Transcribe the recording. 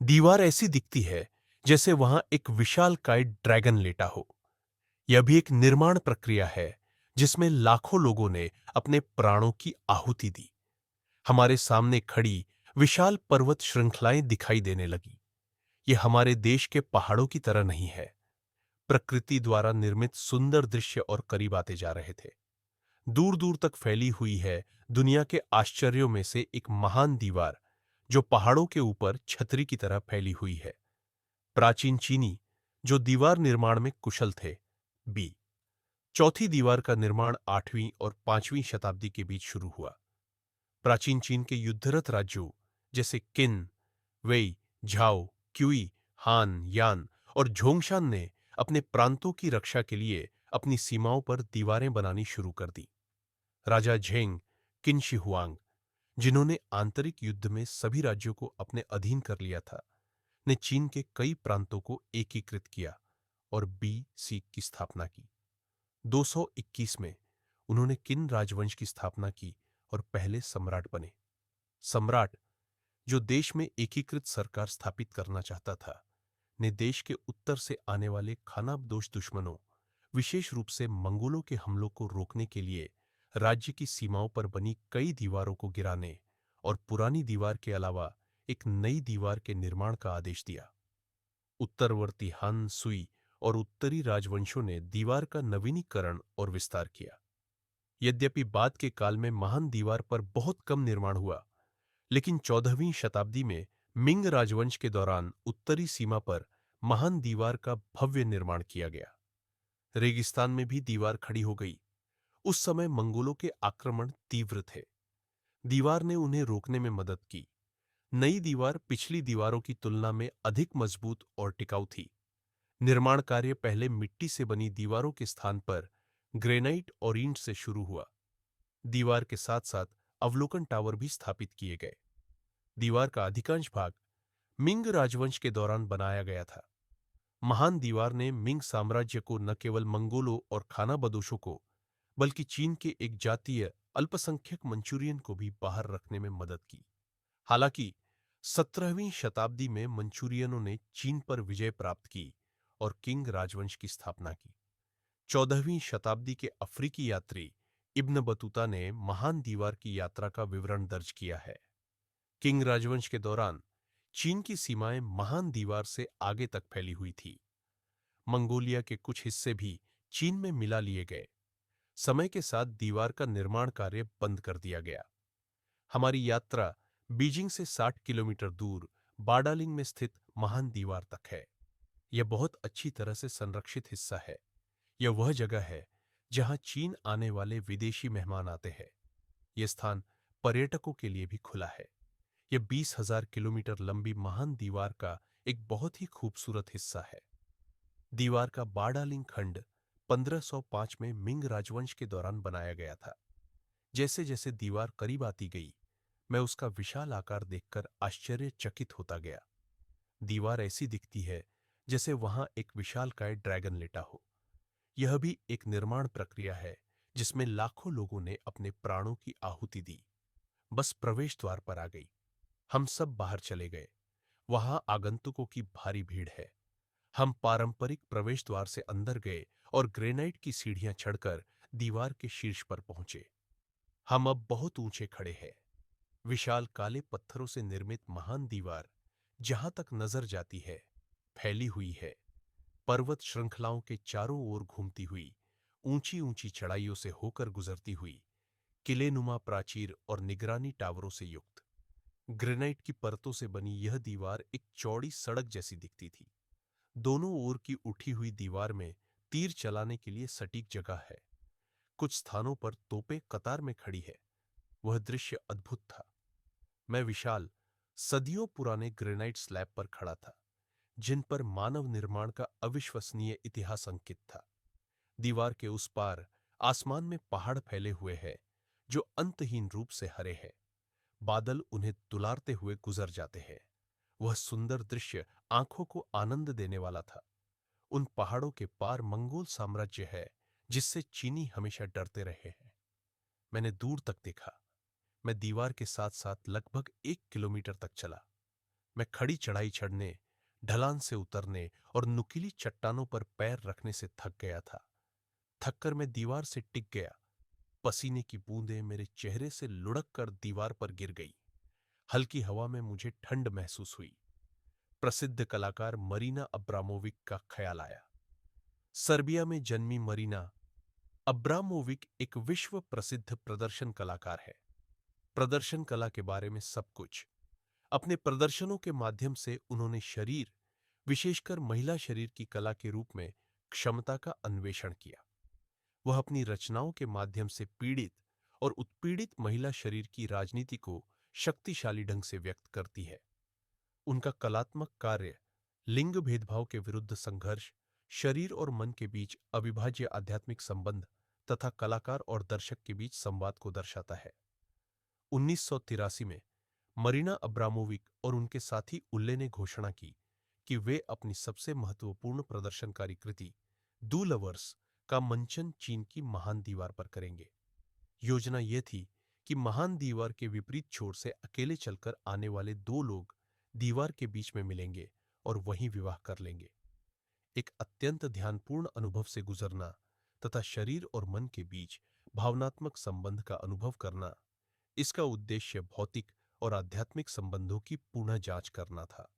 दीवार ऐसी दिखती है जैसे वहां एक विशालकाय ड्रैगन लेटा हो। यह भी एक निर्माण प्रक्रिया है जिसमें लाखों लोगों ने अपने प्राणों की आहुति दी। हमारे सामने खड़ी विशाल पर्वत श्रृंखलाएं दिखाई देने लगी। ये हमारे देश के पहाड़ों की तरह नहीं है। प्रकृति द्वारा निर्मित सुंदर दृश्य और करीब आते जा रहे थे। दूर दूर तक फैली हुई है दुनिया के आश्चर्यों में से एक महान दीवार, जो पहाड़ों के ऊपर छतरी की तरह फैली हुई है। प्राचीन चीनी जो दीवार निर्माण में कुशल थे। बी चौथी दीवार का निर्माण 8वीं और 5वीं शताब्दी के बीच शुरू हुआ। प्राचीन चीन के युद्धरत राज्यों जैसे किन, वेई, झाओ, क्यूई, हान, यान और झोंगशान ने अपने प्रांतों की रक्षा के लिए अपनी सीमाओं पर दीवारें बनानी शुरू कर दी। राजा झेंग, किन shi हुआंग, जिन्होंने आंतरिक युद्ध में सभी राज्यों को अपने अधीन कर लिया था, ने चीन के कई प्रांतों को एकीकृत किया और BC की स्थापना की। 221 में उन्होंने किन राजवंश की स्थापना की और पहले सम्राट बने। सम्राट, जो देश में एकीकृत सरकार स्थापित करना चाहता था, ने देश के उत्तर से आने वाले खानाबदोश दुश्मनों, विशेष रूप से मंगोलों के हमलों को रोकने के लिए राज्य की सीमाओं पर बनी कई दीवारों को गिराने और पुरानी दीवार के अलावा एक नई दीवार के निर्माण का आदेश दिया। उत्तरवर्ती हान, सुई और उत्तरी राजवंशों ने दीवार का नवीनीकरण और विस्तार किया। यद्यपि बाद के काल में महान दीवार पर बहुत कम निर्माण हुआ, लेकिन 14वीं शताब्दी में मिंग राजवंश के दौरान उत्तरी सीमा पर महान दीवार का भव्य निर्माण किया गया। रेगिस्तान में भी दीवार खड़ी हो गई। उस समय मंगोलों के आक्रमण तीव्र थे। दीवार ने उन्हें रोकने में मदद की। नई दीवार पिछली दीवारों की तुलना में अधिक मजबूत और टिकाऊ थी। निर्माण कार्य पहले मिट्टी से बनी दीवारों के स्थान पर ग्रेनाइट और ईंट से शुरू हुआ। दीवार के साथ साथ अवलोकन टावर भी स्थापित किए गए। दीवार का अधिकांश भाग मिंग राजवंश के दौरान बनाया गया था। महान दीवार ने मिंग साम्राज्य को न केवल मंगोलों और खानाबदोशों को, बल्कि चीन के एक जातीय अल्पसंख्यक मंचूरियन को भी बाहर रखने में मदद की। हालांकि 17वीं शताब्दी में मंचूरियनों ने चीन पर विजय प्राप्त की और किंग राजवंश की स्थापना की। 14वीं शताब्दी के अफ्रीकी यात्री इब्न बतूता ने महान दीवार की यात्रा का विवरण दर्ज किया है। किंग राजवंश के दौरान चीन की सीमाएं महान दीवार से आगे तक फैली हुई थी। मंगोलिया के कुछ हिस्से भी चीन में मिला लिए गए। समय के साथ दीवार का निर्माण कार्य बंद कर दिया गया। हमारी यात्रा बीजिंग से 60 किलोमीटर दूर बाडालिंग में स्थित महान दीवार तक है। यह बहुत अच्छी तरह से संरक्षित हिस्सा है। यह वह जगह है जहां चीन आने वाले विदेशी मेहमान आते हैं। यह स्थान पर्यटकों के लिए भी खुला है। यह 20,000 किलोमीटर लंबी महान दीवार का एक बहुत ही खूबसूरत हिस्सा है। दीवार का बाडालिंग खंड 1505 में मिंग राजवंश के दौरान बनाया गया था। जैसे जैसे दीवार करीब आती गई, मैं उसका विशाल आकार देखकर आश्चर्यचकित होता गया। दीवार ऐसी दिखती है जैसे वहां एक विशालकाय ड्रैगन लेटा हो। यह भी एक निर्माण प्रक्रिया है जिसमें लाखों लोगों ने अपने प्राणों की आहुति दी। बस प्रवेश द्वार पर आ गई। हम सब बाहर चले गए। वहां आगंतुकों की भारी भीड़ है। हम पारंपरिक प्रवेश द्वार से अंदर गए और ग्रेनाइट की सीढ़ियां चढ़कर दीवार के शीर्ष पर पहुंचे। हम अब बहुत ऊंचे खड़े हैं। विशाल काले पत्थरों से निर्मित महान दीवार जहां तक नजर जाती है फैली हुई है। पर्वत श्रृंखलाओं के चारों ओर घूमती हुई, ऊंची ऊंची चढ़ाइयों से होकर गुजरती हुई, किलेनुमा प्राचीर और निगरानी टावरों से युक्त। ग्रेनाइट की परतों से बनी यह दीवार एक चौड़ी सड़क जैसी दिखती थी। दोनों ओर की उठी हुई दीवार में तीर चलाने के लिए सटीक जगह है। कुछ स्थानों पर तोपें कतार में खड़ी है। वह दृश्य अद्भुत था। मैं विशाल, सदियों पुराने ग्रेनाइट स्लैब पर खड़ा था, जिन पर मानव निर्माण का अविश्वसनीय इतिहास अंकित था। दीवार के उस पार आसमान में पहाड़ फैले हुए हैं, जो अंतहीन रूप से हरे हैं। बादल उन्हें दुलारते हुए गुजर जाते हैं। वह सुंदर दृश्य आंखों को आनंद देने वाला था। उन पहाड़ों के पार मंगोल साम्राज्य है, जिससे चीनी हमेशा डरते रहे हैं। मैंने दूर तक देखा। मैं दीवार के साथ साथ लगभग 1 किलोमीटर तक चला। मैं खड़ी चढ़ाई चढ़ने, ढलान से उतरने और नुकीली चट्टानों पर पैर रखने से थक गया था। थककर मैं दीवार से टिक गया। पसीने की बूंदें मेरे चेहरे से लुढ़क कर दीवार पर गिर गई। हल्की हवा में मुझे ठंड महसूस हुई। प्रसिद्ध कलाकार मरीना अब्रामोविक का ख्याल आया। सर्बिया में जन्मी मरीना अब्रामोविक एक विश्व प्रसिद्ध प्रदर्शन कलाकार है। प्रदर्शन कला के बारे में सब कुछ। अपने प्रदर्शनों के माध्यम से उन्होंने शरीर, विशेषकर महिला शरीर की कला के रूप में क्षमता का अन्वेषण किया। वह अपनी रचनाओं के माध्यम से पीड़ित और उत्पीड़ित महिला शरीर की राजनीति को शक्तिशाली ढंग से व्यक्त करती है। उनका कलात्मक कार्य लिंग भेदभाव के विरुद्ध संघर्ष, शरीर और मन के बीच अविभाज्य आध्यात्मिक संबंध तथा कलाकार और दर्शक के बीच संवाद को दर्शाता है। 1983 में मरीना अब्रामोविक और उनके साथी उल्ले ने घोषणा की कि वे अपनी सबसे महत्वपूर्ण प्रदर्शनकारी कृति दू लवर्स का मंचन चीन की महान दीवार पर करेंगे। योजना यह थी कि महान दीवार के विपरीत छोर से अकेले चलकर आने वाले दो लोग दीवार के बीच में मिलेंगे और वहीं विवाह कर लेंगे। एक अत्यंत ध्यानपूर्ण अनुभव से गुजरना तथा शरीर और मन के बीच भावनात्मक संबंध का अनुभव करना, इसका उद्देश्य भौतिक और आध्यात्मिक संबंधों की पुनः जांच करना था।